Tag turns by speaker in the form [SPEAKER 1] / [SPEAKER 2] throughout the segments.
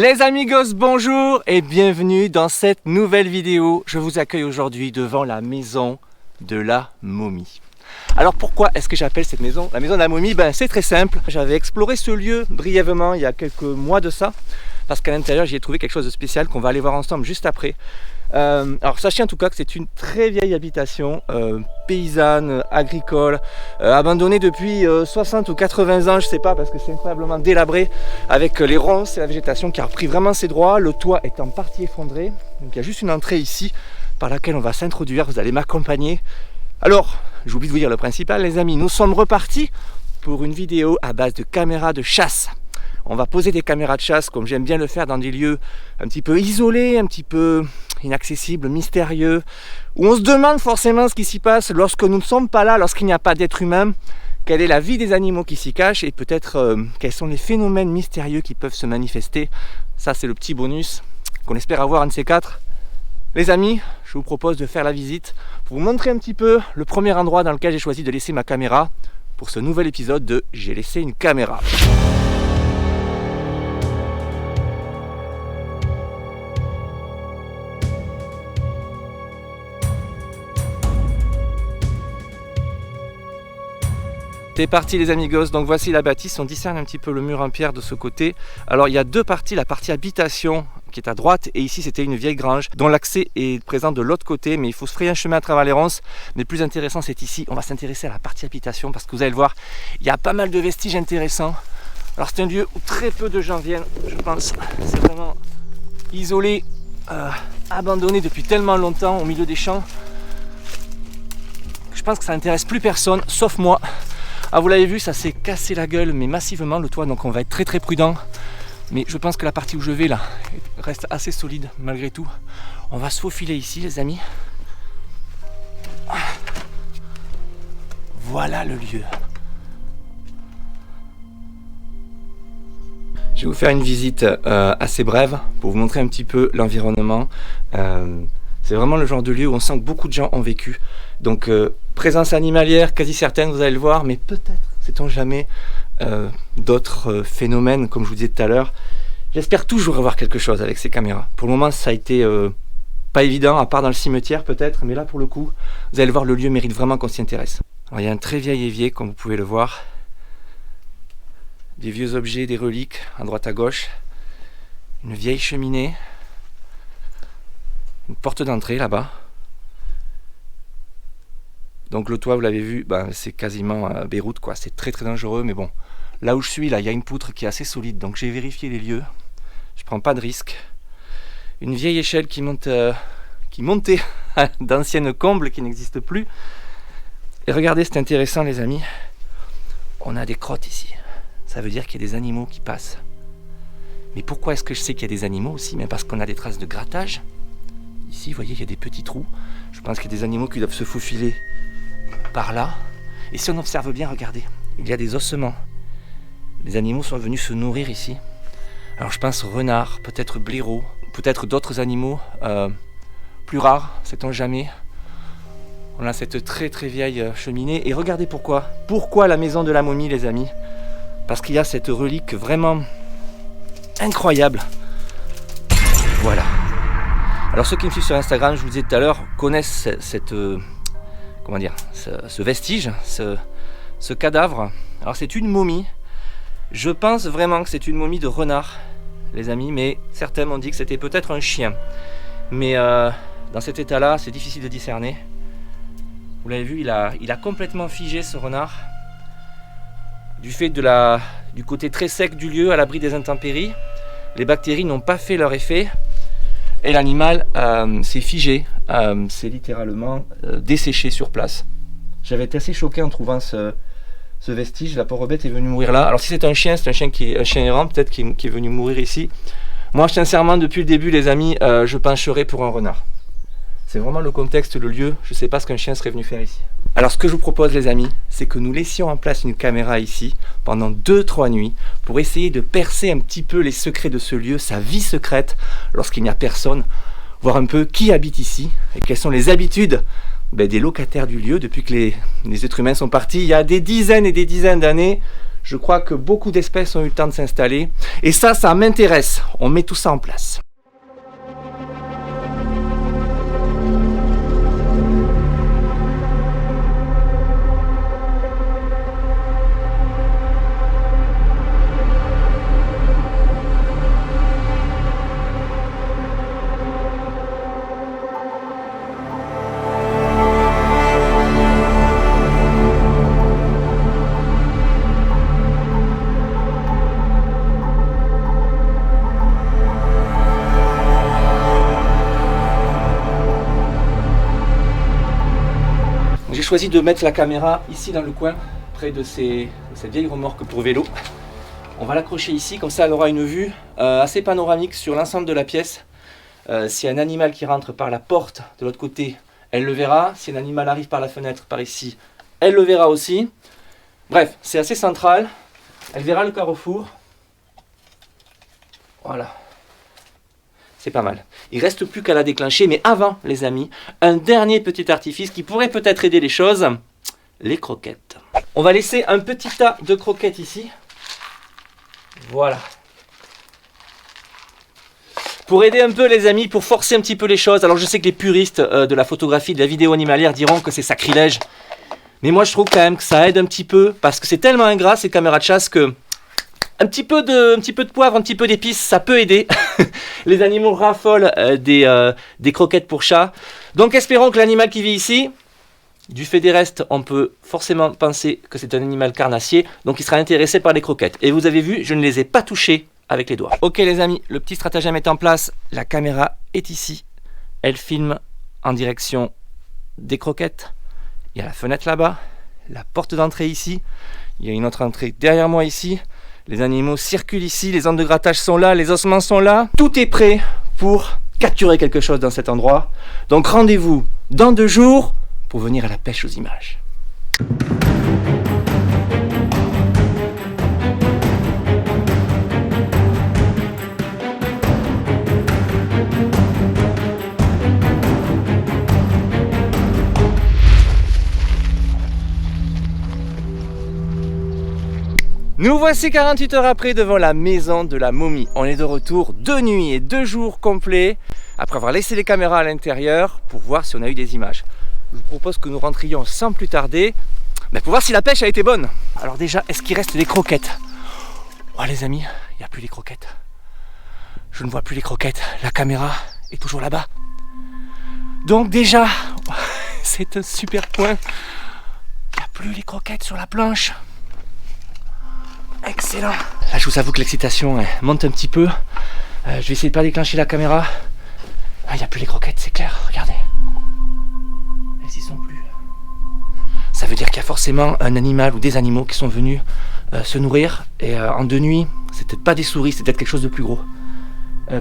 [SPEAKER 1] Les amigos, bonjour et bienvenue dans cette nouvelle vidéo. Je vous accueille aujourd'hui devant la maison de la momie. Alors pourquoi est-ce que j'appelle cette maison la maison de la momie? C'est très simple. J'avais exploré ce lieu brièvement il y a quelques mois de ça, parce qu'à l'intérieur j'y ai trouvé quelque chose de spécial qu'on va aller voir ensemble juste après. Alors sachez en tout cas que c'est une très vieille habitation paysanne, agricole, abandonnée depuis 60 ou 80 ans, je sais pas, parce que c'est incroyablement délabré, avec les ronces et la végétation qui a repris vraiment ses droits. Le toit est en partie effondré, donc il y a juste une entrée ici par laquelle on va s'introduire. Vous allez m'accompagner. Alors, j'oublie de vous dire le principal, les amis, nous sommes repartis pour une vidéo à base de caméras de chasse. On va poser des caméras de chasse comme j'aime bien le faire dans des lieux un petit peu isolés, un petit peu inaccessibles, mystérieux, où on se demande forcément ce qui s'y passe lorsque nous ne sommes pas là, lorsqu'il n'y a pas d'être humain, quelle est la vie des animaux qui s'y cachent et peut-être quels sont les phénomènes mystérieux qui peuvent se manifester. Ça, c'est le petit bonus qu'on espère avoir un de ces quatre. Les amis, je vous propose de faire la visite pour vous montrer un petit peu le premier endroit dans lequel j'ai choisi de laisser ma caméra pour ce nouvel épisode de J'ai laissé une caméra. C'est parti les amigos, donc voici la bâtisse, on discerne un petit peu le mur en pierre de ce côté. Alors il y a deux parties, la partie habitation qui est à droite et ici c'était une vieille grange dont l'accès est présent de l'autre côté, mais il faut se frayer un chemin à travers les ronces. Mais le plus intéressant c'est ici, on va s'intéresser à la partie habitation parce que vous allez le voir, il y a pas mal de vestiges intéressants. Alors c'est un lieu où très peu de gens viennent, je pense, c'est vraiment isolé, abandonné depuis tellement longtemps au milieu des champs. Je pense que ça n'intéresse plus personne, sauf moi. Ah, vous l'avez vu, ça s'est cassé la gueule, mais massivement le toit, donc on va être très prudent. Mais je pense que la partie où je vais là reste assez solide malgré tout. On va se faufiler ici les amis. Voilà le lieu. Je vais vous faire une visite assez brève pour vous montrer un petit peu l'environnement. C'est vraiment le genre de lieu où on sent que beaucoup de gens ont vécu. Donc présence animalière quasi certaine, vous allez le voir, mais peut-être, sait-on jamais, d'autres phénomènes, comme je vous disais tout à l'heure. J'espère toujours avoir quelque chose avec ces caméras. Pour le moment, ça a été pas évident, à part dans le cimetière peut-être, mais là pour le coup, vous allez le voir, le lieu mérite vraiment qu'on s'y intéresse. Alors, il y a un très vieil évier, comme vous pouvez le voir. Des vieux objets, des reliques, à droite à gauche. Une vieille cheminée. Une porte d'entrée là-bas. Donc le toit, vous l'avez vu, c'est quasiment Beyrouth, quoi. C'est très dangereux, mais bon. Là où je suis, là, il y a une poutre qui est assez solide, donc j'ai vérifié les lieux. Je prends pas de risque. Une vieille échelle qui montait d'anciennes combles qui n'existent plus. Et regardez, c'est intéressant les amis. On a des crottes ici. Ça veut dire qu'il y a des animaux qui passent. Mais pourquoi est-ce que je sais qu'il y a des animaux aussi? Mais parce qu'on a des traces de grattage. Ici, vous voyez, il y a des petits trous. Je pense qu'il y a des animaux qui doivent se faufiler par là. Et si on observe bien, regardez, il y a des ossements. Les animaux sont venus se nourrir ici. Alors je pense renard, peut-être blaireau, peut-être d'autres animaux plus rares, sait-on jamais. On a cette très vieille cheminée. Et regardez pourquoi. Pourquoi la maison de la momie, les amis? Parce qu'il y a cette relique vraiment incroyable. Voilà. Alors ceux qui me suivent sur Instagram, je vous disais tout à l'heure, connaissent ce vestige, ce cadavre. Alors c'est une momie. Je pense vraiment que c'est une momie de renard, les amis, mais certains m'ont dit que c'était peut-être un chien. Mais dans cet état-là, c'est difficile de discerner. Vous l'avez vu, il a complètement figé ce renard. Du fait du côté très sec du lieu, à l'abri des intempéries, les bactéries n'ont pas fait leur effet. Et l'animal s'est figé, c'est littéralement desséché sur place. J'avais été assez choqué en trouvant ce vestige. La pauvre bête est venue mourir là. Alors si c'est un chien qui est un chien errant, peut-être qui est venu mourir ici. Moi sincèrement, depuis le début les amis, je pencherais pour un renard. C'est vraiment le contexte, le lieu. Je ne sais pas ce qu'un chien serait venu faire ici. Alors ce que je vous propose les amis, c'est que nous laissions en place une caméra ici pendant 2-3 nuits pour essayer de percer un petit peu les secrets de ce lieu, sa vie secrète lorsqu'il n'y a personne, voir un peu qui habite ici et quelles sont les habitudes des locataires du lieu depuis que les êtres humains sont partis il y a des dizaines et des dizaines d'années. Je crois que beaucoup d'espèces ont eu le temps de s'installer. Et ça m'intéresse. On met tout ça en place. J'ai choisi de mettre la caméra ici dans le coin, près de cette vieille remorque pour vélo. On va l'accrocher ici, comme ça elle aura une vue assez panoramique sur l'ensemble de la pièce. S'il y a un animal qui rentre par la porte de l'autre côté, elle le verra. Si un animal arrive par la fenêtre, par ici, elle le verra aussi. Bref, c'est assez central. Elle verra le carrefour. Voilà. C'est pas mal. Il reste plus qu'à la déclencher, mais avant, les amis, un dernier petit artifice qui pourrait peut-être aider les choses, les croquettes. On va laisser un petit tas de croquettes ici. Voilà. Pour aider un peu les amis, pour forcer un petit peu les choses. Alors je sais que les puristes de la photographie, de la vidéo animalière diront que c'est sacrilège. Mais moi je trouve quand même que ça aide un petit peu, parce que c'est tellement ingrat ces caméras de chasse que un petit peu de poivre, un petit peu d'épices, ça peut aider. Les animaux raffolent des croquettes pour chat. Donc espérons que l'animal qui vit ici, du fait des restes, on peut forcément penser que c'est un animal carnassier. Donc il sera intéressé par les croquettes. Et vous avez vu, je ne les ai pas touchées avec les doigts. Ok les amis, le petit stratagème est en place. La caméra est ici. Elle filme en direction des croquettes. Il y a la fenêtre là-bas. La porte d'entrée ici. Il y a une autre entrée derrière moi ici. Les animaux circulent ici, les zones de grattage sont là, les ossements sont là. Tout est prêt pour capturer quelque chose dans cet endroit. Donc rendez-vous dans 2 jours pour venir à la pêche aux images. Nous voici 48 heures après devant la maison de la momie. On est de retour 2 nuits et 2 jours complets après avoir laissé les caméras à l'intérieur pour voir si on a eu des images. Je vous propose que nous rentrions sans plus tarder pour voir si la pêche a été bonne. Alors déjà, est-ce qu'il reste des croquettes? Oh les amis, il n'y a plus les croquettes. Je ne vois plus les croquettes. La caméra est toujours là-bas. Donc déjà, c'est un super point. Il n'y a plus les croquettes sur la planche. Excellent. Là je vous avoue que l'excitation monte un petit peu. Je vais essayer de pas déclencher la caméra. Ah, il n'y a plus les croquettes, c'est clair, regardez. Elles y sont plus. Ça veut dire qu'il y a forcément un animal ou des animaux qui sont venus se nourrir. Et en 2 nuits, c'est peut-être pas des souris, c'est peut-être quelque chose de plus gros.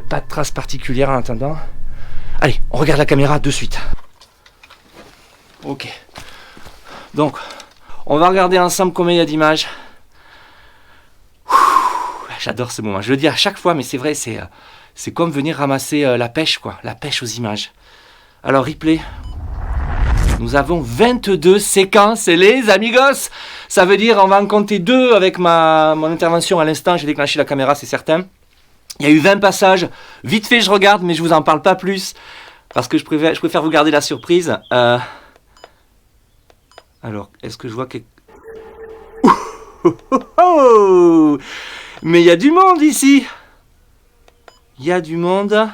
[SPEAKER 1] Pas de traces particulières en attendant. Allez, on regarde la caméra de suite. Ok. Donc, on va regarder ensemble combien il y a d'images. J'adore ce moment, je le dis à chaque fois, mais c'est vrai, c'est comme venir ramasser la pêche, quoi, la pêche aux images. Alors, replay, nous avons 22 séquences, les amigos. Ça veut dire, on va en compter 2 avec mon intervention à l'instant, j'ai déclenché la caméra, c'est certain. Il y a eu 20 passages, vite fait je regarde, mais je vous en parle pas plus, parce que je préfère vous garder la surprise. Alors, est-ce que je vois quelque... Mais il y a du monde ici. Il y a du monde.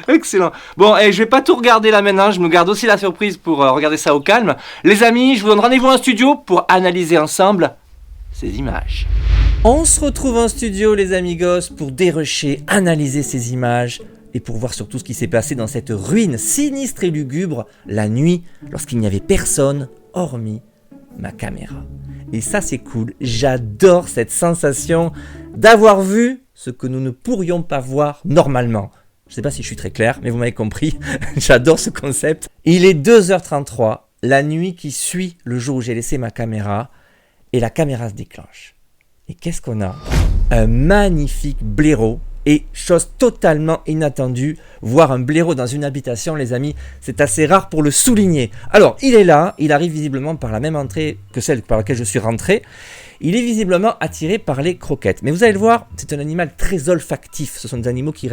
[SPEAKER 1] Excellent. Bon, je vais pas tout regarder là maintenant. Je me garde aussi la surprise pour regarder ça au calme. Les amis, je vous donne rendez-vous en studio pour analyser ensemble ces images. On se retrouve en studio, les amigos, pour dérusher, analyser ces images et pour voir surtout ce qui s'est passé dans cette ruine sinistre et lugubre la nuit lorsqu'il n'y avait personne hormis ma caméra. Et ça c'est cool, j'adore cette sensation d'avoir vu ce que nous ne pourrions pas voir normalement. Je ne sais pas si je suis très clair, mais vous m'avez compris, j'adore ce concept. Il est 2h33, la nuit qui suit le jour où j'ai laissé ma caméra, et la caméra se déclenche. Et qu'est-ce qu'on a? Un magnifique blaireau
[SPEAKER 2] Et chose totalement inattendue, voir un blaireau dans une habitation, les amis, c'est assez rare pour le souligner. Alors, il est là, il arrive visiblement par la même entrée que celle par laquelle je suis rentré. Il est visiblement attiré par les croquettes. Mais vous allez le voir, c'est un animal très olfactif. Ce sont des animaux qui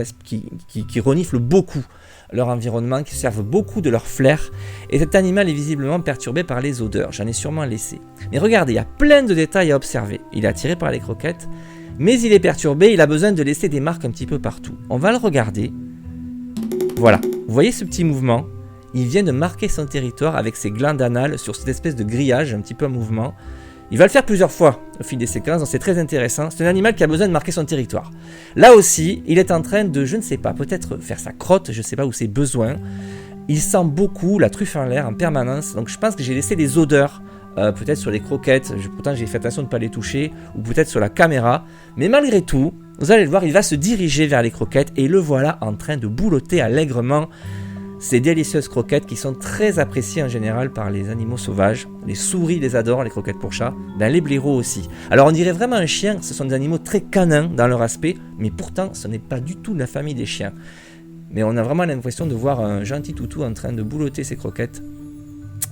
[SPEAKER 2] reniflent beaucoup leur environnement, qui servent beaucoup de leur flair. Et cet animal est visiblement perturbé par les odeurs. J'en ai sûrement laissé. Mais regardez, il y a plein de détails à observer. Il est attiré par les croquettes. Mais il est perturbé, il a besoin de laisser des marques un petit peu partout. On va le regarder. Voilà, vous voyez ce petit mouvement? Il vient de marquer son territoire avec ses glandes anales sur cette espèce de grillage, un petit peu en mouvement. Il va le faire plusieurs fois au fil des séquences, donc c'est très intéressant. C'est un animal qui a besoin de marquer son territoire. Là aussi, il est en train de, je ne sais pas, peut-être faire sa crotte, je ne sais pas, ou ses besoins. Il sent beaucoup la truffe en l'air en permanence, donc je pense que j'ai laissé des odeurs. Peut-être sur les croquettes, pourtant j'ai fait attention de ne pas les toucher, ou peut-être sur la caméra, mais malgré tout, vous allez le voir, il va se diriger vers les croquettes, et le voilà en train de boulotter allègrement ces délicieuses croquettes qui sont très appréciées en général par les animaux sauvages. Les souris les adorent, les croquettes pour chat, ben les blaireaux aussi. Alors on dirait vraiment un chien, ce sont des animaux très canins dans leur aspect, mais pourtant ce n'est pas du tout la famille des chiens. Mais on a vraiment l'impression de voir un gentil toutou en train de boulotter ses croquettes.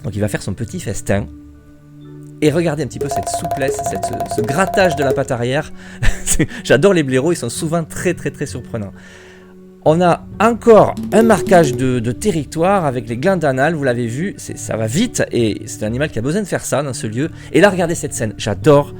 [SPEAKER 2] Donc il va faire son petit festin. Et regardez un petit peu cette souplesse, ce grattage de la patte arrière. J'adore les blaireaux, ils sont souvent très surprenants. On a encore un marquage de territoire avec les glandes anales, vous l'avez vu, ça va vite et c'est un animal qui a besoin de faire ça dans ce lieu. Et là regardez cette scène, j'adore.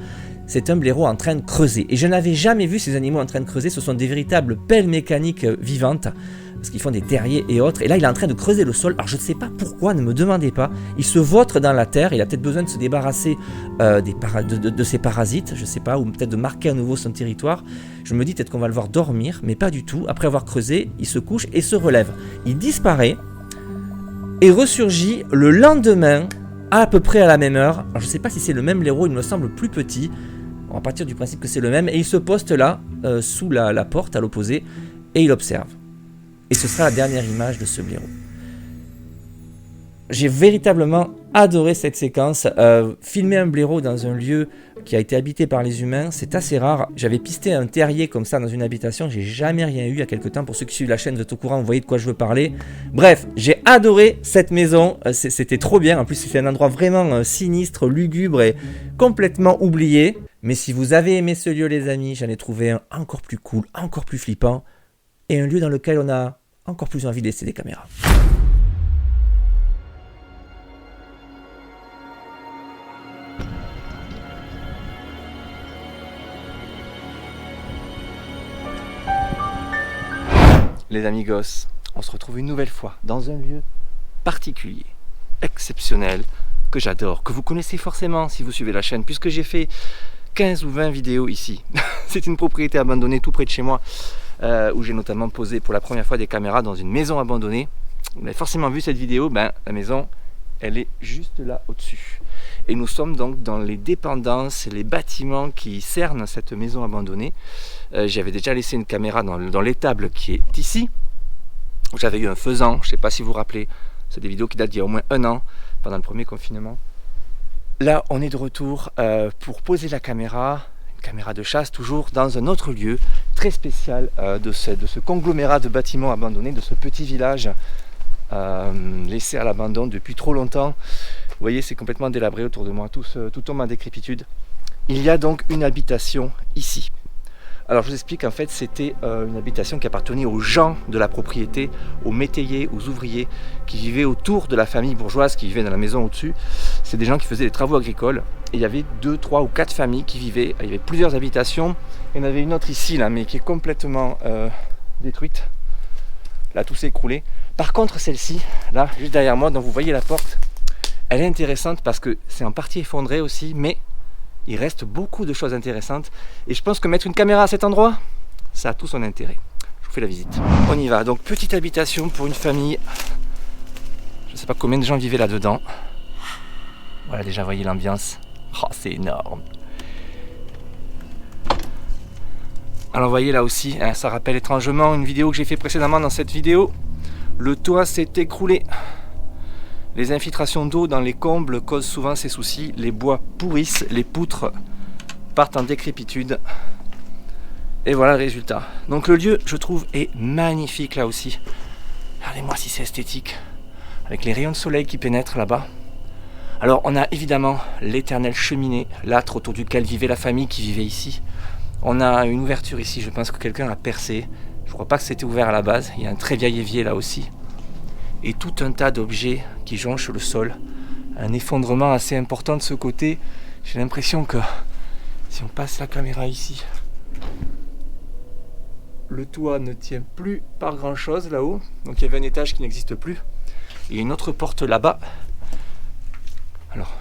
[SPEAKER 2] C'est un blaireau en train de creuser. Et je n'avais jamais vu ces animaux en train de creuser, ce sont des véritables pelles mécaniques vivantes. Parce qu'ils font des terriers et autres. Et là, il est en train de creuser le sol. Alors, je ne sais pas pourquoi, ne me demandez pas. Il se vautre dans la terre. Il a peut-être besoin de se débarrasser de ses parasites. Je ne sais pas. Ou peut-être de marquer à nouveau son territoire. Je me dis peut-être qu'on va le voir dormir. Mais pas du tout. Après avoir creusé, il se couche et se relève. Il disparaît et ressurgit le lendemain, à peu près à la même heure. Alors, je ne sais pas si c'est le même blaireau. Il me semble plus petit. On va partir du principe que c'est le même. Et il se poste là, sous la porte à l'opposé. Et il observe. Et ce sera la dernière image de ce blaireau. J'ai véritablement adoré cette séquence. Filmer un blaireau dans un lieu qui a été habité par les humains, c'est assez rare. J'avais pisté un terrier comme ça dans une habitation, j'ai jamais rien eu il y a quelques temps. Pour ceux qui suivent la chaîne, vous êtes au courant, vous voyez de quoi je veux parler. Bref, j'ai adoré cette maison, c'était trop bien. En plus, c'est un endroit vraiment sinistre, lugubre et complètement oublié. Mais si vous avez aimé ce lieu, les amis, j'en ai trouvé un encore plus cool, encore plus flippant. Et un lieu dans lequel on a encore plus envie de laisser des caméras.
[SPEAKER 1] Les amigos, on se retrouve une nouvelle fois dans un lieu particulier, exceptionnel, que j'adore, que vous connaissez forcément si vous suivez la chaîne, puisque j'ai fait 15 ou 20 vidéos ici. C'est une propriété abandonnée tout près de chez moi, où j'ai notamment posé pour la première fois des caméras dans une maison abandonnée. Vous avez forcément vu cette vidéo, la maison, elle est juste là au-dessus. Et nous sommes donc dans les dépendances, les bâtiments qui cernent cette maison abandonnée. J'avais déjà laissé une caméra dans l'étable qui est ici. J'avais eu un faisan, je ne sais pas si vous vous rappelez, c'est des vidéos qui datent d'il y a au moins 1 an, pendant le premier confinement. Là, on est de retour pour poser la caméra de chasse, toujours dans un autre lieu très spécial de ce conglomérat de bâtiments abandonnés, de ce petit village laissé à l'abandon depuis trop longtemps. Vous voyez, c'est complètement délabré autour de moi, tout tombe en décrépitude. Il y a donc une habitation ici. Alors je vous explique, en fait c'était une habitation qui appartenait aux gens de la propriété, aux métayers, aux ouvriers qui vivaient autour de la famille bourgeoise qui vivait dans la maison au-dessus. C'est des gens qui faisaient des travaux agricoles et il y avait 2, 3 ou 4 familles qui vivaient. Il y avait plusieurs habitations. Il y en avait une autre ici là, mais qui est complètement détruite. Là tout s'est écroulé. Par contre celle-ci, là juste derrière moi, dont vous voyez la porte, elle est intéressante parce que c'est en partie effondré aussi, mais il reste beaucoup de choses intéressantes et je pense que mettre une caméra à cet endroit, ça a tout son intérêt. Je vous fais la visite. On y va. Donc petite habitation pour une famille. Je ne sais pas combien de gens vivaient là-dedans. Voilà, déjà voyez l'ambiance. Oh, c'est énorme. Alors voyez là aussi, hein, ça rappelle étrangement une vidéo que j'ai fait précédemment. Dans cette vidéo, le toit s'est écroulé. Les infiltrations d'eau dans les combles causent souvent ces soucis. Les bois pourrissent, les poutres partent en décrépitude. Et voilà le résultat. Donc le lieu, je trouve, est magnifique là aussi. Regardez-moi si c'est esthétique. Avec les rayons de soleil qui pénètrent là-bas. Alors on a évidemment l'éternelle cheminée, l'âtre autour duquel vivait la famille qui vivait ici. On a une ouverture ici, je pense que quelqu'un a percé. Je ne crois pas que c'était ouvert à la base. Il y a un très vieil évier là aussi. Et tout un tas d'objets qui jonchent le sol. Un effondrement assez important de ce côté. J'ai l'impression que si on passe la caméra ici, le toit ne tient plus par grand chose là-haut. Donc il y avait un étage qui n'existe plus. Et une autre porte là-bas. Alors,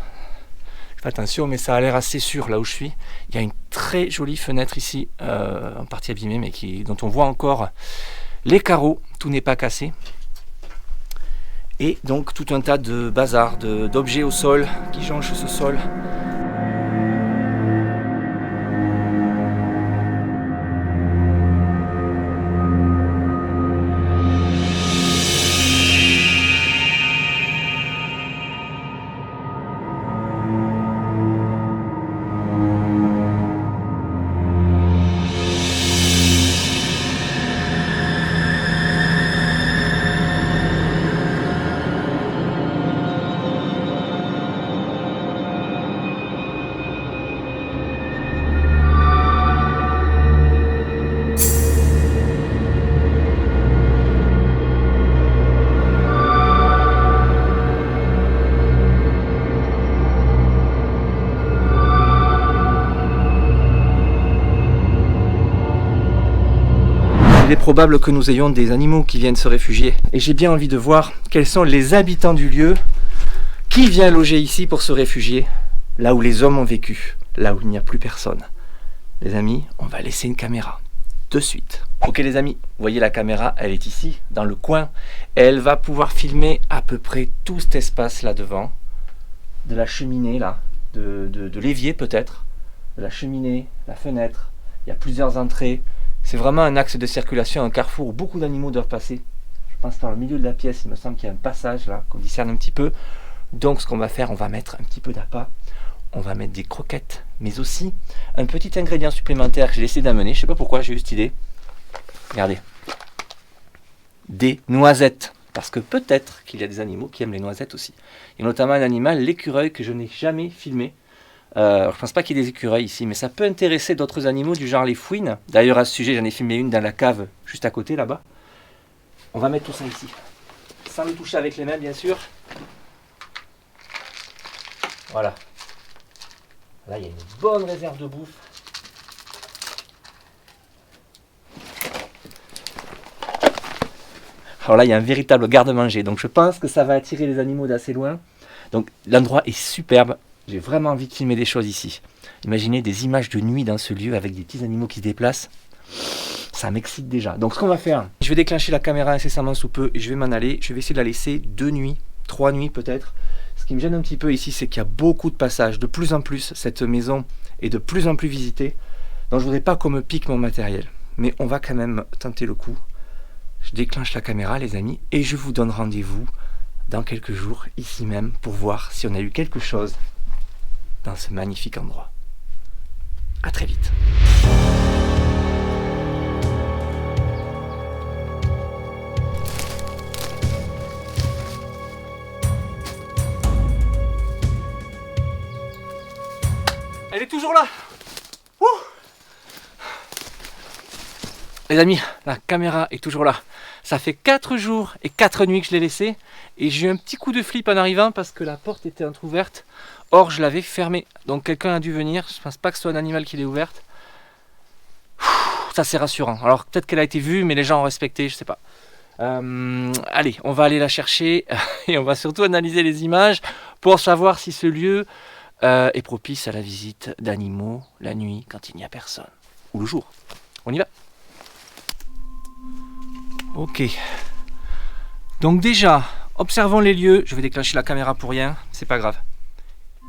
[SPEAKER 1] je fais attention, mais ça a l'air assez sûr là où je suis. Il y a une très jolie fenêtre ici, en partie abîmée, mais dont on voit encore les carreaux. Tout n'est pas cassé. Et donc tout un tas de bazar, d'objets au sol qui jonchent ce sol. Il est probable que nous ayons des animaux qui viennent se réfugier. Et j'ai bien envie de voir quels sont les habitants du lieu qui vient loger ici pour se réfugier, là où les hommes ont vécu, là où il n'y a plus personne. Les amis, on va laisser une caméra de suite. Ok les amis, vous voyez la caméra, elle est ici, dans le coin. Elle va pouvoir filmer à peu près tout cet espace là devant. De la cheminée là, de l'évier peut-être, de la cheminée, la fenêtre. Il y a plusieurs entrées. C'est vraiment un axe de circulation, un carrefour où beaucoup d'animaux doivent passer. Je pense par le milieu de la pièce, il me semble qu'il y a un passage là, qu'on discerne un petit peu. Donc ce qu'on va faire, on va mettre un petit peu d'appât. On va mettre des croquettes, mais aussi un petit ingrédient supplémentaire que j'ai essayé d'amener. Je ne sais pas pourquoi j'ai eu cette idée. Regardez. Des noisettes. Parce que peut-être qu'il y a des animaux qui aiment les noisettes aussi. Il y a notamment un animal, l'écureuil, que je n'ai jamais filmé. Je ne pense pas qu'il y ait des écureuils ici, mais ça peut intéresser d'autres animaux du genre les fouines. D'ailleurs, à ce sujet, j'en ai filmé une dans la cave juste à côté, là-bas. On va mettre tout ça ici. Sans le toucher avec les mains, bien sûr. Voilà. Là, il y a une bonne réserve de bouffe. Alors là, il y a un véritable garde-manger. Donc, je pense que ça va attirer les animaux d'assez loin. Donc, l'endroit est superbe. J'ai vraiment envie de filmer des choses ici. Imaginez des images de nuit dans ce lieu avec des petits animaux qui se déplacent. Ça m'excite déjà. Donc ce qu'on va faire, je vais déclencher la caméra incessamment sous peu et je vais m'en aller. Je vais essayer de la laisser 2 nuits, 3 nuits peut-être. Ce qui me gêne un petit peu ici, c'est qu'il y a beaucoup de passages. De plus en plus, cette maison est de plus en plus visitée. Donc je ne voudrais pas qu'on me pique mon matériel. Mais on va quand même tenter le coup. Je déclenche la caméra les amis et je vous donne rendez-vous dans quelques jours ici même pour voir si on a eu quelque chose dans ce magnifique endroit. À très vite. Elle est toujours là. Ouh. Les amis, la caméra est toujours là. Ça fait 4 jours et 4 nuits que je l'ai laissée et j'ai eu un petit coup de flip en arrivant parce que la porte était entrouverte. Or, je l'avais fermée. Donc, quelqu'un a dû venir. Je ne pense pas que ce soit un animal qui l'ait ouverte. Ça, c'est rassurant. Alors, peut-être qu'elle a été vue, mais les gens ont respecté. Je ne sais pas. Allez, on va aller la chercher et on va surtout analyser les images pour savoir si ce lieu est propice à la visite d'animaux la nuit quand il n'y a personne. Ou le jour. On y va. Ok. Donc déjà, observons les lieux. Je vais déclencher la caméra pour rien. C'est pas grave.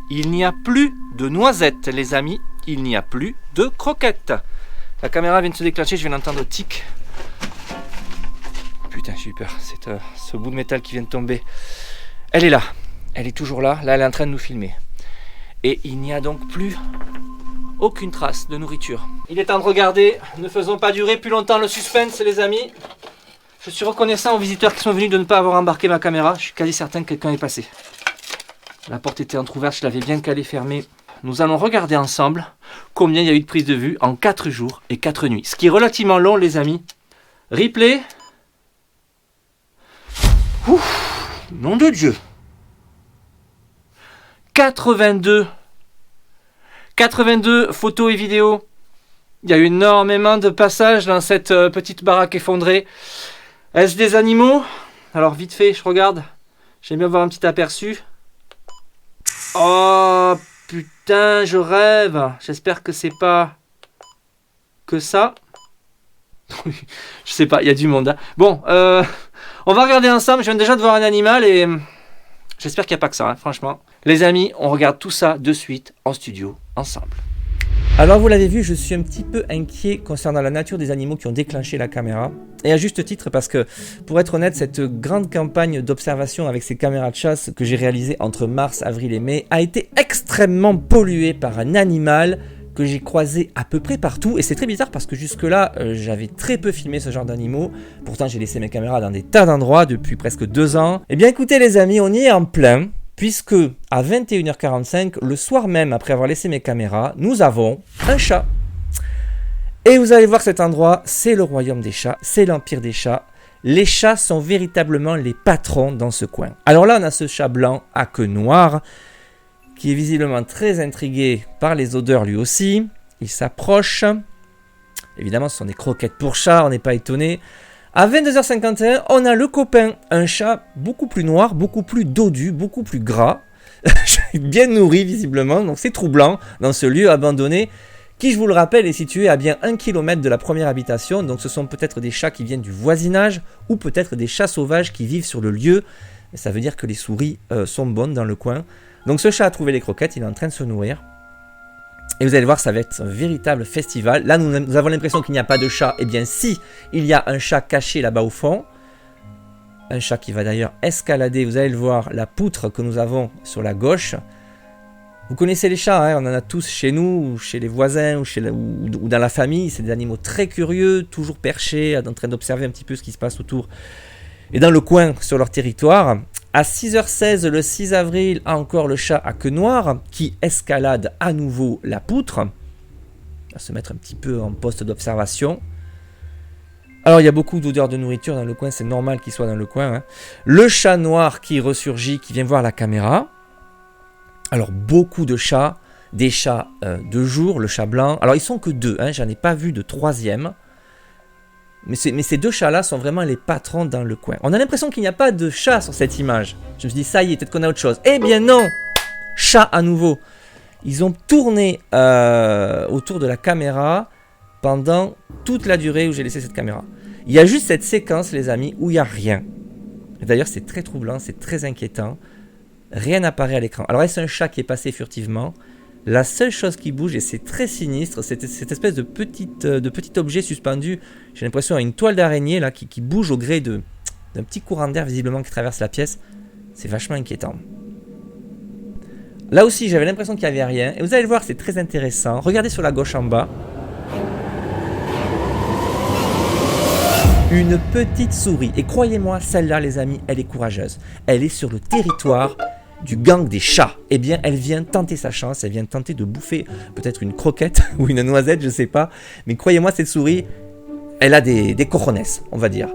[SPEAKER 1] Il n'y a plus de noisettes, les amis. Il n'y a plus de croquettes. La caméra vient de se déclencher. Je viens d'entendre tic. Putain, j'ai eu peur. C'est ce bout de métal qui vient de tomber. Elle est là. Elle est toujours là. Là, elle est en train de nous filmer. Et il n'y a donc plus aucune trace de nourriture. Il est temps de regarder, ne faisons pas durer plus longtemps le suspense les amis. Je suis reconnaissant aux visiteurs qui sont venus de ne pas avoir embarqué ma caméra, je suis quasi certain que quelqu'un est passé. La porte était entrouverte, je l'avais bien calée fermée. Nous allons regarder ensemble combien il y a eu de prises de vue en 4 jours et 4 nuits. Ce qui est relativement long les amis. Replay. Ouf, nom de Dieu. 82 photos et vidéos. Il y a eu énormément de passages dans cette petite baraque effondrée. Est-ce des animaux? Alors vite fait, je regarde. J'aime bien voir un petit aperçu. Oh putain, je rêve. J'espère que c'est pas que ça. Je sais pas, il y a du monde. Hein. Bon, on va regarder ensemble. Je viens déjà de voir un animal et j'espère qu'il n'y a pas que ça, hein, franchement. Les amis, on regarde tout ça de suite en studio, ensemble.
[SPEAKER 2] Alors vous l'avez vu, je suis un petit peu inquiet concernant la nature des animaux qui ont déclenché la caméra. Et à juste titre parce que, pour être honnête, cette grande campagne d'observation avec ces caméras de chasse que j'ai réalisée entre mars, avril et mai a été extrêmement polluée par un animal que j'ai croisé à peu près partout. Et c'est très bizarre parce que jusque-là, j'avais très peu filmé ce genre d'animaux. Pourtant, j'ai laissé mes caméras dans des tas d'endroits depuis presque 2 ans. Eh bien écoutez les amis, on y est en plein. Puisque à 21h45, le soir même après avoir laissé mes caméras, nous avons un chat. Et vous allez voir cet endroit, c'est le royaume des chats, c'est l'empire des chats. Les chats sont véritablement les patrons dans ce coin. Alors là, on a ce chat blanc à queue noire, qui est visiblement très intrigué par les odeurs lui aussi. Il s'approche. Évidemment, ce sont des croquettes pour chat, on n'est pas étonné. À 22h51, on a le copain, un chat beaucoup plus noir, beaucoup plus dodu, beaucoup plus gras, bien nourri visiblement, donc c'est troublant dans ce lieu abandonné qui, je vous le rappelle, est situé à bien 1 km de la première habitation, donc ce sont peut-être des chats qui viennent du voisinage ou peut-être des chats sauvages qui vivent sur le lieu, et ça veut dire que les souris sont bonnes dans le coin. Donc ce chat a trouvé les croquettes, il est en train de se nourrir. Et vous allez voir, ça va être un véritable festival. Là, nous avons l'impression qu'il n'y a pas de chat. Eh bien, si, il y a un chat caché là-bas au fond. Un chat qui va d'ailleurs escalader, vous allez le voir, la poutre que nous avons sur la gauche. Vous connaissez les chats, hein, on en a tous chez nous, ou chez les voisins, ou dans la famille. C'est des animaux très curieux, toujours perchés, en train d'observer un petit peu ce qui se passe autour. Et dans le coin, sur leur territoire. À 6h16, le 6 avril, encore le chat à queue noire qui escalade à nouveau la poutre. Il va se mettre un petit peu en poste d'observation. Alors, il y a beaucoup d'odeurs de nourriture dans le coin, c'est normal qu'il soit dans le coin. Hein. Le chat noir qui ressurgit, qui vient voir la caméra. Alors, beaucoup de chats, des chats de jour, le chat blanc. Alors, ils sont que 2, hein, j'en ai pas vu de 3e. Mais ces 2 chats-là sont vraiment les patrons dans le coin. On a l'impression qu'il n'y a pas de chat sur cette image. Je me suis dit, ça y est, peut-être qu'on a autre chose. Eh bien non! Chat à nouveau. Ils ont tourné autour de la caméra pendant toute la durée où j'ai laissé cette caméra. Il y a juste cette séquence, les amis, où il n'y a rien. D'ailleurs, c'est très troublant, c'est très inquiétant. Rien n'apparaît à l'écran. Alors, est-ce un chat qui est passé furtivement? La seule chose qui bouge, et c'est très sinistre, c'est cette espèce de petit objet suspendu, j'ai l'impression à une toile d'araignée là, qui bouge au gré d'un petit courant d'air visiblement qui traverse la pièce. C'est vachement inquiétant. Là aussi, j'avais l'impression qu'il n'y avait rien. Et vous allez le voir, c'est très intéressant. Regardez sur la gauche en bas. Une petite souris. Et croyez-moi, celle-là, les amis, elle est courageuse. Elle est sur le territoire du gang des chats. Eh bien, elle vient tenter sa chance, elle vient tenter de bouffer peut-être une croquette ou une noisette, je sais pas. Mais croyez-moi, cette souris, elle a des cojones, on va dire.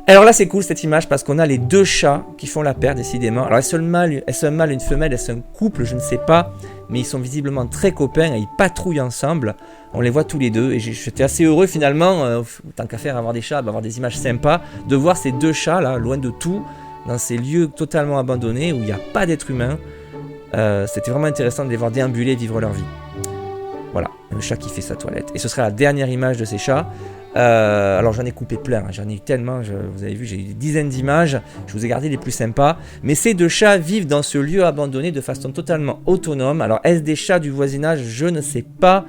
[SPEAKER 2] Alors là, c'est cool cette image parce qu'on a les 2 chats qui font la paire, décidément. Alors, est-ce un mâle, une femelle, est-ce un couple, je ne sais pas. Mais ils sont visiblement très copains et ils patrouillent ensemble. On les voit tous les deux et j'étais assez heureux finalement, tant qu'à faire avoir des chats, avoir des images sympas, de voir ces 2 chats là, loin de tout, dans ces lieux totalement abandonnés où il n'y a pas d'être humain. C'était vraiment intéressant de les voir déambuler et vivre leur vie. Voilà, un chat qui fait sa toilette. Et ce sera la dernière image de ces chats. Alors j'en ai coupé plein, j'en ai eu tellement, vous avez vu, j'ai eu des dizaines d'images, je vous ai gardé les plus sympas. Mais ces 2 chats vivent dans ce lieu abandonné de façon totalement autonome. Alors est-ce des chats du voisinage? Je ne sais pas.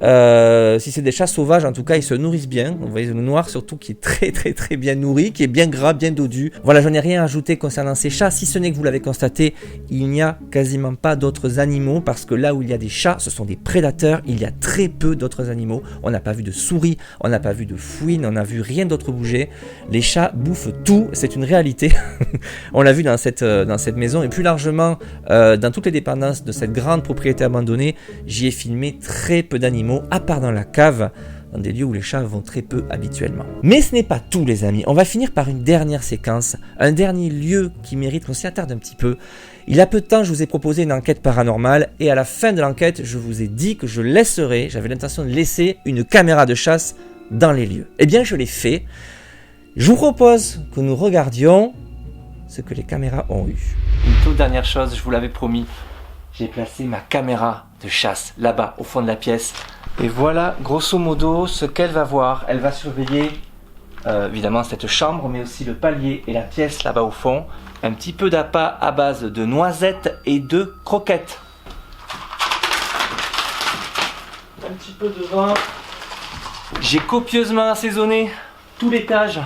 [SPEAKER 2] Si c'est des chats sauvages, en tout cas, ils se nourrissent bien. Vous voyez le noir surtout qui est très bien nourri, qui est bien gras, bien dodu. Voilà, je n'ai rien à ajouter concernant ces chats, si ce n'est que vous l'avez constaté, il n'y a quasiment pas d'autres animaux parce que là où il y a des chats, ce sont des prédateurs. Il y a très peu d'autres animaux. On n'a pas vu de souris, on n'a pas vu de fouine, on n'a vu rien d'autre bouger. Les chats bouffent tout, c'est une réalité. On l'a vu dans cette maison et plus largement dans toutes les dépendances de cette grande propriété abandonnée, j'y ai filmé très peu d'animaux, à part dans la cave, dans des lieux où les chats vont très peu habituellement. Mais ce n'est pas tout les amis, on va finir par une dernière séquence, un dernier lieu qui mérite qu'on s'y attarde un petit peu. Il y a peu de temps, je vous ai proposé une enquête paranormale et à la fin de l'enquête, je vous ai dit que j'avais l'intention de laisser une caméra de chasse dans les lieux. Eh bien, je l'ai fait. Je vous propose que nous regardions ce que les caméras ont eu. Une toute dernière chose, je vous l'avais promis, j'ai placé ma caméra de chasse là-bas au fond de la pièce. Et voilà grosso modo ce qu'elle va voir. Elle va surveiller évidemment cette chambre, mais aussi le palier et la pièce là-bas au fond. Un petit peu d'appât à base de noisettes et de croquettes. Un petit peu de vin. J'ai copieusement assaisonné tout l'étage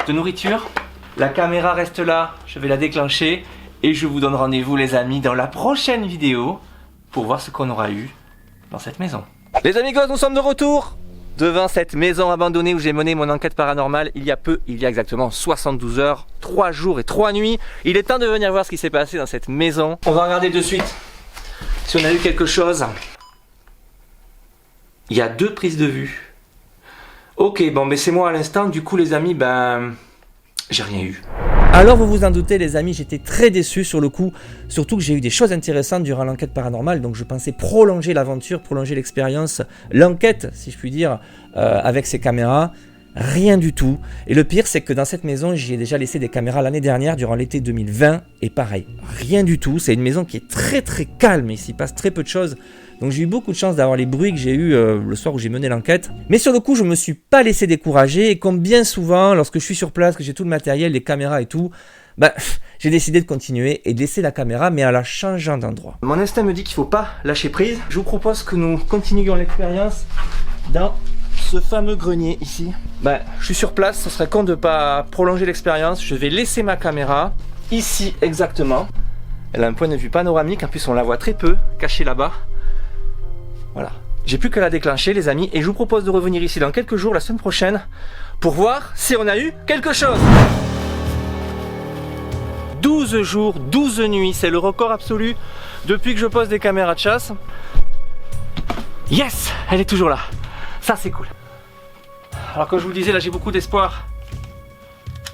[SPEAKER 2] de nourriture. La caméra reste là, je vais la déclencher et je vous donne rendez-vous les amis dans la prochaine vidéo pour voir ce qu'on aura eu dans cette maison. Les amigos, nous sommes de retour devant cette maison abandonnée où j'ai mené mon enquête paranormale il y a exactement 72 heures, 3 jours et 3 nuits. Il est temps de venir voir ce qui s'est passé dans cette maison. On va regarder de suite si on a eu quelque chose. Il y a 2 prises de vue. Ok, bon, mais c'est moi à l'instant, du coup les amis, j'ai rien eu. Alors vous vous en doutez les amis, j'étais très déçu sur le coup, surtout que j'ai eu des choses intéressantes durant l'enquête paranormale, donc je pensais prolonger l'aventure, prolonger l'expérience, l'enquête si je puis dire, avec ces caméras. Rien du tout. Et le pire, c'est que dans cette maison, j'y ai déjà laissé des caméras l'année dernière, durant l'été 2020, et pareil, rien du tout. C'est une maison qui est très calme, il s'y passe très peu de choses. Donc j'ai eu beaucoup de chance d'avoir les bruits que j'ai eu le soir où j'ai mené l'enquête. Mais sur le coup, je me suis pas laissé décourager, et comme bien souvent, lorsque je suis sur place, que j'ai tout le matériel, les caméras et tout, j'ai décidé de continuer et de laisser la caméra, mais en la changeant d'endroit. Mon instinct me dit qu'il faut pas lâcher prise. Je vous propose que nous continuions l'expérience dans ce fameux grenier ici. Je suis sur place, ce serait con de pas prolonger l'expérience. Je vais laisser ma caméra ici exactement. Elle a un point de vue panoramique, en plus on la voit très peu, cachée là-bas. Voilà. J'ai plus qu'à la déclencher les amis et je vous propose de revenir ici dans quelques jours, la semaine prochaine, pour voir si on a eu quelque chose. 12 jours, 12 nuits, c'est le record absolu depuis que je pose des caméras de chasse. Yes, elle est toujours là. Ça c'est cool. Alors comme je vous le disais, là j'ai beaucoup d'espoir.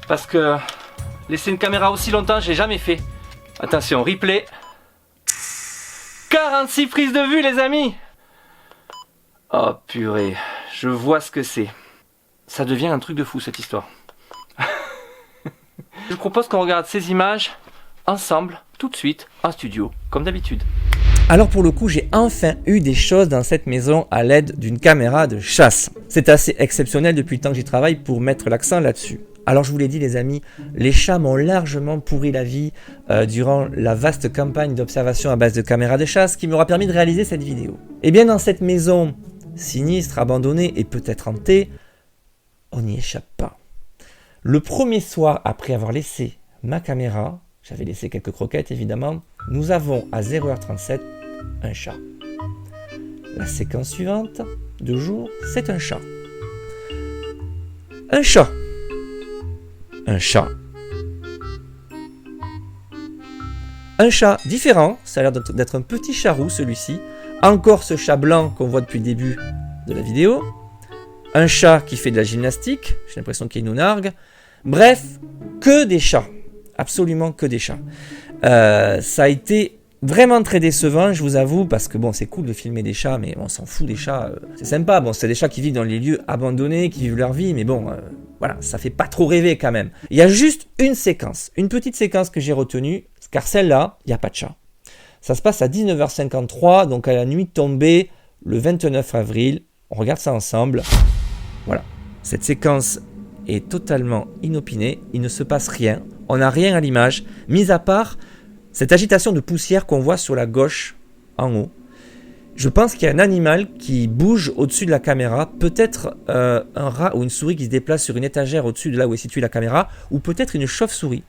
[SPEAKER 2] Parce que laisser une caméra aussi longtemps, je l'ai jamais fait. Attention, replay. 46 prises de vue les amis. Oh purée, je vois ce que c'est. Ça devient un truc de fou cette histoire. Je vous propose qu'on regarde ces images ensemble, tout de suite, en studio, comme d'habitude. Alors pour le coup, j'ai enfin eu des choses dans cette maison à l'aide d'une caméra de chasse. C'est assez exceptionnel depuis le temps que j'y travaille pour mettre l'accent là-dessus. Alors je vous l'ai dit les amis, les chats m'ont largement pourri la vie durant la vaste campagne d'observation à base de caméras de chasse qui m'aura permis de réaliser cette vidéo. Et bien dans cette maison sinistre, abandonnée et peut-être hantée, on n'y échappe pas. Le premier soir après avoir laissé ma caméra, j'avais laissé quelques croquettes évidemment, nous avons à 0h37 un chat. La séquence suivante de jour, c'est un chat. Un chat. Un chat. Un chat différent, ça a l'air d'être un petit chat roux celui-ci. Encore ce chat blanc qu'on voit depuis le début de la vidéo. Un chat qui fait de la gymnastique, j'ai l'impression qu'il nous nargue. Bref, que des chats. Absolument que des chats. Ça a été vraiment très décevant, je vous avoue, parce que bon, c'est cool de filmer des chats, mais on s'en fout des chats. C'est sympa, bon, c'est des chats qui vivent dans les lieux abandonnés, qui vivent leur vie, mais bon, voilà, ça fait pas trop rêver quand même. Il y a juste une séquence, une petite séquence que j'ai retenue, car celle-là, il n'y a pas de chat. Ça se passe à 19h53, donc à la nuit tombée, le 29 avril. On regarde ça ensemble. Voilà, cette séquence est totalement inopinée, il ne se passe rien, on n'a rien à l'image, mis à part cette agitation de poussière qu'on voit sur la gauche, en haut. Je pense qu'il y a un animal qui bouge au-dessus de la caméra, peut-être un rat ou une souris qui se déplace sur une étagère au-dessus de là où est située la caméra, ou peut-être une chauve-souris.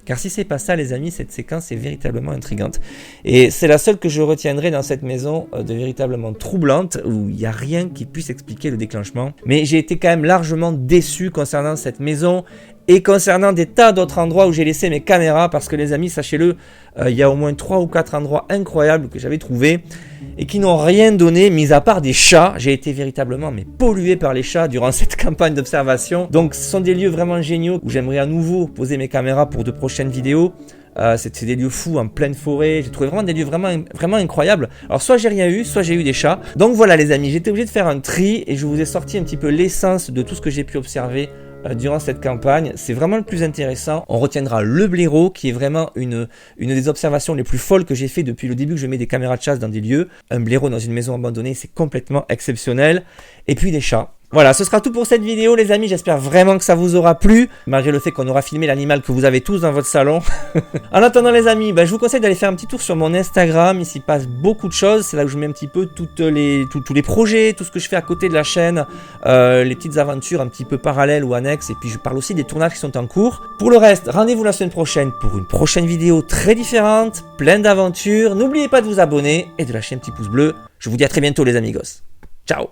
[SPEAKER 2] Car si c'est pas ça les amis, cette séquence est véritablement intrigante. Et c'est la seule que je retiendrai dans cette maison de véritablement troublante, où il n'y a rien qui puisse expliquer le déclenchement. Mais j'ai été quand même largement déçu concernant cette maison, et concernant des tas d'autres endroits où j'ai laissé mes caméras, parce que les amis, sachez-le, il y a au moins 3 ou 4 endroits incroyables que j'avais trouvés, et qui n'ont rien donné, mis à part des chats. J'ai été véritablement pollué par les chats durant cette campagne d'observation. Donc ce sont des lieux vraiment géniaux, où j'aimerais à nouveau poser mes caméras pour de prochaines vidéos. C'est des lieux fous en pleine forêt, j'ai trouvé vraiment des lieux vraiment incroyables. Alors soit j'ai rien eu, soit j'ai eu des chats. Donc voilà les amis, j'étais obligé de faire un tri, et je vous ai sorti un petit peu l'essence de tout ce que j'ai pu observer durant cette campagne. C'est vraiment le plus intéressant. On retiendra le blaireau, qui est vraiment une des observations les plus folles que j'ai fait depuis le début que je mets des caméras de chasse dans des lieux. Un blaireau dans une maison abandonnée, c'est complètement exceptionnel. Et puis des chats. Voilà, ce sera tout pour cette vidéo les amis, j'espère vraiment que ça vous aura plu, malgré le fait qu'on aura filmé l'animal que vous avez tous dans votre salon. En attendant les amis, je vous conseille d'aller faire un petit tour sur mon Instagram, il s'y passe beaucoup de choses, c'est là où je mets un petit peu tous les projets, tout ce que je fais à côté de la chaîne, les petites aventures un petit peu parallèles ou annexes, et puis je parle aussi des tournages qui sont en cours. Pour le reste, rendez-vous la semaine prochaine pour une prochaine vidéo très différente, pleine d'aventures. N'oubliez pas de vous abonner et de lâcher un petit pouce bleu. Je vous dis à très bientôt les amigos. Ciao.